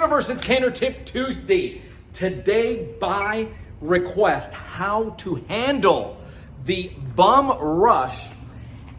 Universe, it's Caner Tip Tuesday. Today, by request, how to handle the bum rush.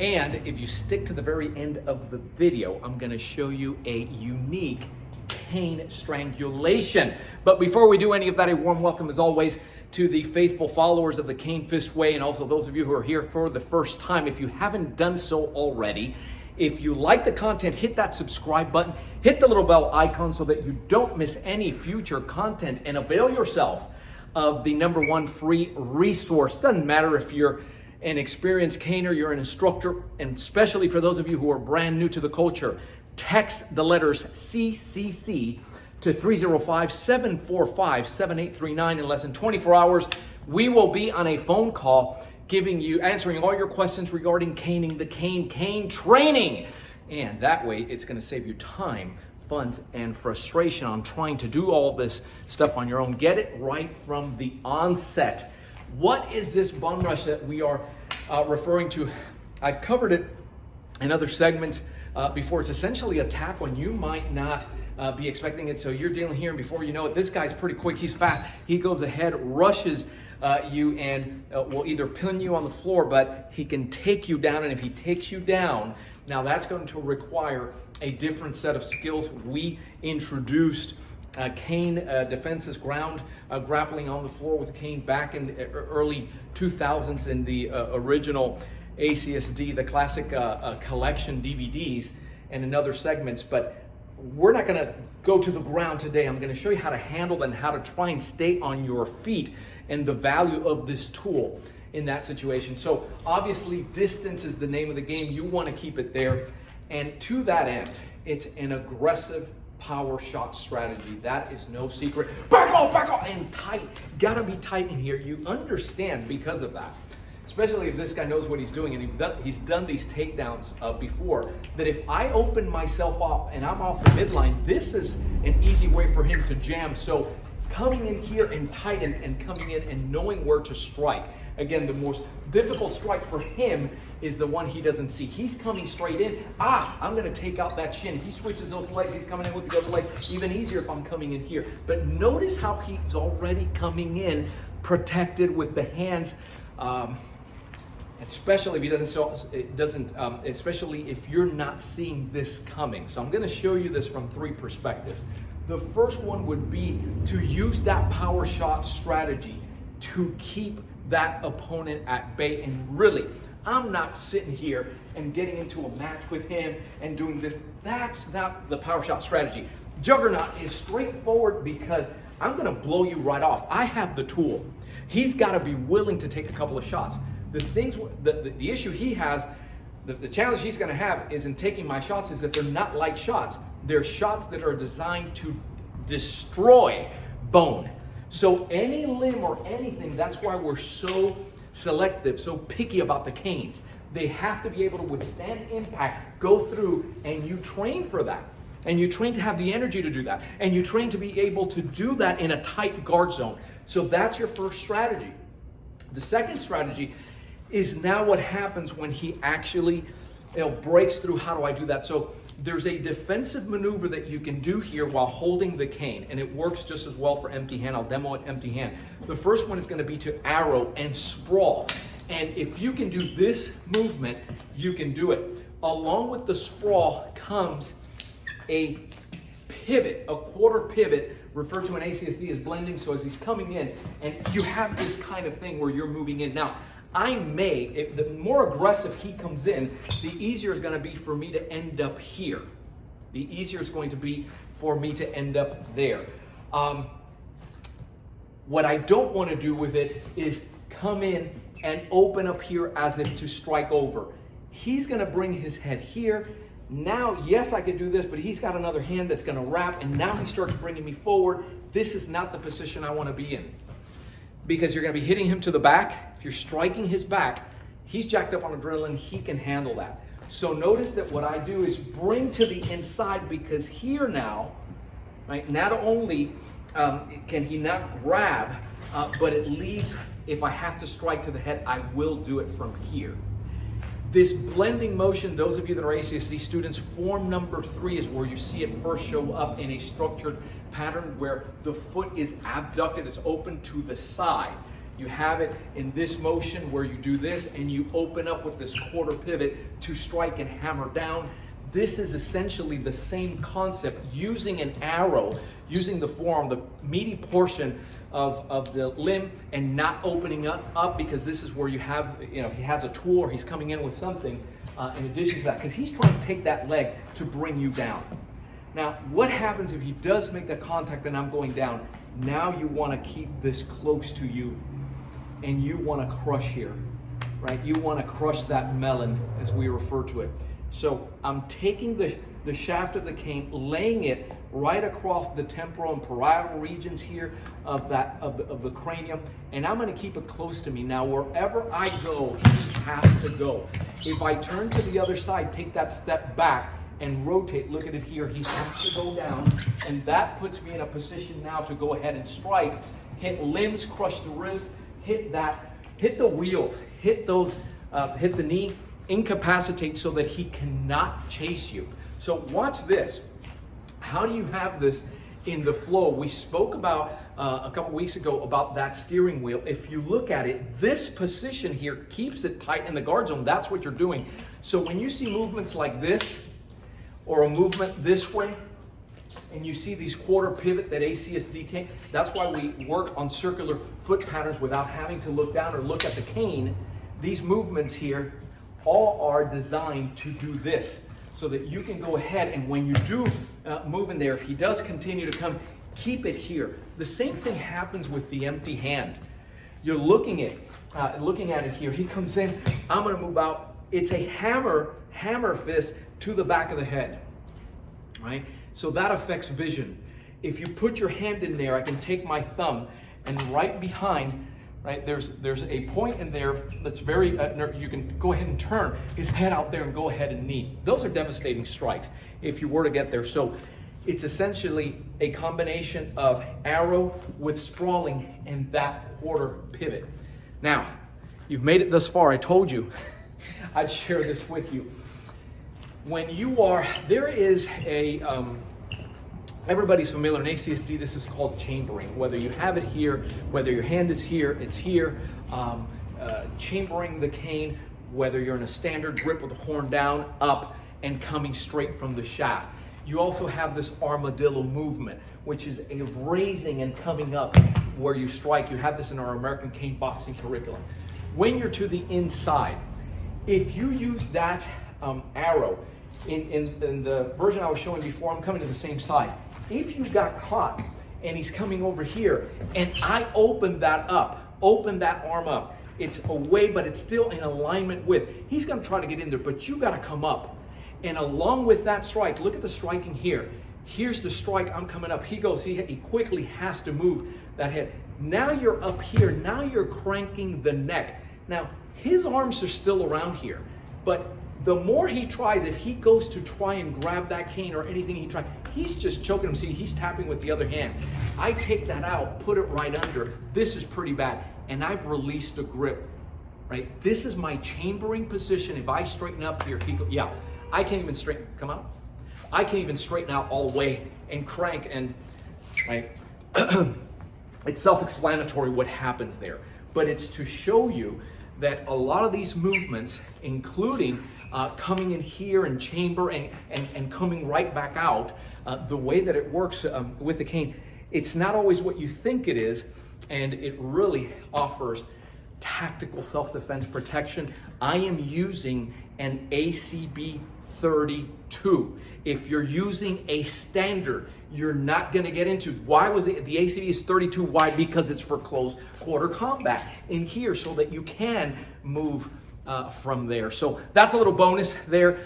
And if you stick to the very end of the video, I'm going to show you a unique cane strangulation. But before we do any of that, a warm welcome as always to the faithful followers of the Cane Fist Way, and also those of you who are here for the first time. If you haven't done so already, if you like the content, hit that subscribe button, hit the little bell icon so that you don't miss any future content, and avail yourself of the #1 free resource. Doesn't matter if you're an experienced caner, you're an instructor, and especially for those of you who are brand new to the culture, text the letters CCC to 305-745-7839 in less than 24 hours. We will be on a phone call answering all your questions regarding caning, the cane training. And that way it's going to save you time, funds, and frustration on trying to do all this stuff on your own. Get it right from the onset. What is this bum rush that we are referring to? I've covered it in other segments before. It's essentially a tap when you might not be expecting it. So you're dealing here, and before you know it, this guy's pretty quick. He's fast. He goes ahead, rushes you, and will either pin you on the floor, but he can take you down. And if he takes you down, now that's going to require a different set of skills. We introduced cane defenses, ground grappling on the floor with a cane back in the early 2000s in the original ACSD, the classic collection DVDs, and in other segments. But we're not going to go to the ground today. I'm going to show you how to handle and how to try and stay on your feet, and the value of this tool in that situation. So obviously distance is the name of the game. You want to keep it there. And to that end, it's an aggressive power shot strategy. That is no secret. Back off, and tight. Gotta be tight in here. You understand because of that, especially if this guy knows what he's doing and he's done these takedowns before, that if I open myself up and I'm off the midline, this is an easy way for him to jam. So coming in here and tight and coming in and knowing where to strike. Again, the most difficult strike for him is the one he doesn't see. He's coming straight in. I'm going to take out that shin. He switches those legs. He's coming in with the other leg. Even easier if I'm coming in here. But notice how he's already coming in protected with the hands. Especially if he especially if you're not seeing this coming. So I'm going to show you this from three perspectives. The first one would be to use that power shot strategy to keep that opponent at bay. And really, I'm not sitting here and getting into a match with him and doing this. That's not the power shot strategy. Juggernaut is straightforward because I'm going to blow you right off. I have the tool. He's got to be willing to take a couple of shots. The issue he has, the challenge he's going to have is in taking my shots is that they're not light shots. They're shots that are designed to destroy bone. So any limb or anything, that's why we're so selective, so picky about the canes. They have to be able to withstand impact, go through, and you train for that. And you train to have the energy to do that. And you train to be able to do that in a tight guard zone. So that's your first strategy. The second strategy is now what happens when he actually breaks through. How do I do that? So there's a defensive maneuver that you can do here while holding the cane, and it works just as well for empty hand. I'll demo it empty hand. The first one is going to be to arrow and sprawl. And if you can do this movement, you can do it. Along with the sprawl comes a pivot, a quarter pivot, referred to in ACSD as blending. So as he's coming in, and you have this kind of thing where you're moving in. Now, the more aggressive he comes in, the easier it's going to be for me to end up here. The easier it's going to be for me to end up there. What I don't want to do with it is come in and open up here as if to strike over. He's going to bring his head here. Now, yes, I could do this, but he's got another hand that's going to wrap, and now he starts bringing me forward. This is not the position I want to be in, because you're going to be hitting him to the back. If you're striking his back, he's jacked up on adrenaline. He can handle that. So notice that what I do is bring to the inside, because here now, right, not only can he not grab, but it leaves, if I have to strike to the head, I will do it from here. This blending motion, those of you that are ACSD students, form number 3 is where you see it first show up in a structured pattern where the foot is abducted, it's open to the side. You have it in this motion where you do this and you open up with this quarter pivot to strike and hammer down. This is essentially the same concept, using an arrow, using the forearm, the meaty portion of the limb, and not opening up because this is where you have, if he has a tool or he's coming in with something in addition to that, because he's trying to take that leg to bring you down. Now, what happens if he does make that contact and I'm going down? Now you want to keep this close to you and you want to crush here, right? You want to crush that melon, as we refer to it. So I'm taking the shaft of the cane, laying it right across the temporal and parietal regions here of the cranium, and I'm going to keep it close to me. Now, wherever I go, he has to go. If I turn to the other side, take that step back and rotate, look at it here, he has to go down, and that puts me in a position now to go ahead and strike, hit limbs, crush the wrist, hit the wheels, hit the knee, incapacitate so that he cannot chase you. So watch this. How do you have this in the flow? We spoke about a couple weeks ago about that steering wheel. If you look at it, this position here keeps it tight in the guard zone. That's what you're doing. So when you see movements like this, or a movement this way, and you see these quarter pivot that ACSD take, that's why we work on circular foot patterns without having to look down or look at the cane. These movements here all are designed to do this, so that you can go ahead, and when you do move in there, if he does continue to come, keep it here. The same thing happens with the empty hand. You're looking at it here. He comes in, I'm going to move out. It's a hammer fist to the back of the head, right? So that affects vision. If you put your hand in there, I can take my thumb, and right behind, right, there's a point in there that's very, you can go ahead and turn his head out there and go ahead and knee. Those are devastating strikes if you were to get there. So it's essentially a combination of arrow with sprawling and that quarter pivot. Now, you've made it thus far. I told you I'd share this with you. When you are, there is a, everybody's familiar in ACSD, this is called chambering. Whether you have it here, whether your hand is here, it's here. Chambering the cane, whether you're in a standard grip with the horn down, up, and coming straight from the shaft. You also have this armadillo movement, which is a raising and coming up where you strike. You have this in our American cane boxing curriculum. When you're to the inside, if you use that arrow, in the version I was showing before, I'm coming to the same side. If you got caught and he's coming over here and I open that arm up, it's away, but it's still in alignment with, he's going to try to get in there, but you got to come up. And along with that strike, look at the striking here. Here's the strike, I'm coming up. He goes, he quickly has to move that head. Now you're up here, now you're cranking the neck. Now, his arms are still around here, but the more he tries, if he goes to try and grab that cane or anything he tries, he's just choking him. See, he's tapping with the other hand. I take that out, put it right under. This is pretty bad. And I've released the grip, right? This is my chambering position. If I straighten up here, he goes, yeah, I can't even straighten, come out. I can't even straighten out all the way and crank and, right? It's self-explanatory what happens there. But it's to show you that a lot of these movements, including coming in here and chamber and coming right back out, the way that it works with the cane, it's not always what you think it is, and it really offers tactical self-defense protection. I am using an ACB 32. If you're using a standard, you're not going to get into, why was it, the ACB is 32, why? Because it's for close quarter combat in here so that you can move from there. So that's a little bonus there.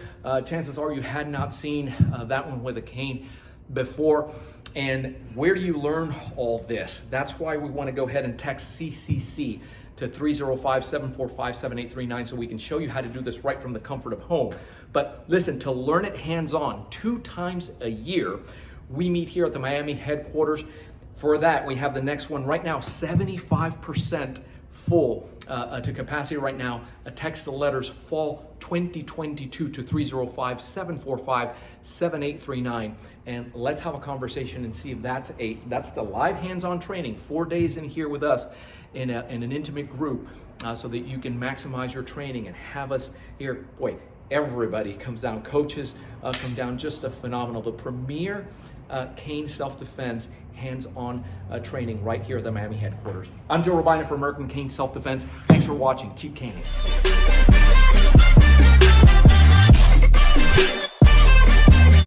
Chances are you had not seen that one with a cane before. And where do you learn all this? That's why we want to go ahead and text CCC to 305-745-7839 so we can show you how to do this right from the comfort of home. But listen, to learn it hands-on 2 times a year, we meet here at the Miami headquarters. For that, we have the next one right now, 75% full to capacity right now. Text the letters fall 2022 to 305-745-7839, and let's have a conversation and see if that's the live hands-on training, 4 days in here with us in an intimate group, so that you can maximize your training and have us here. Boy, everybody comes down. Coaches come down. Just a phenomenal, the premier cane self-defense hands-on training right here at the Miami headquarters. I'm Joe Robaina for American Cane Self-Defense. Thanks for watching. Keep caning.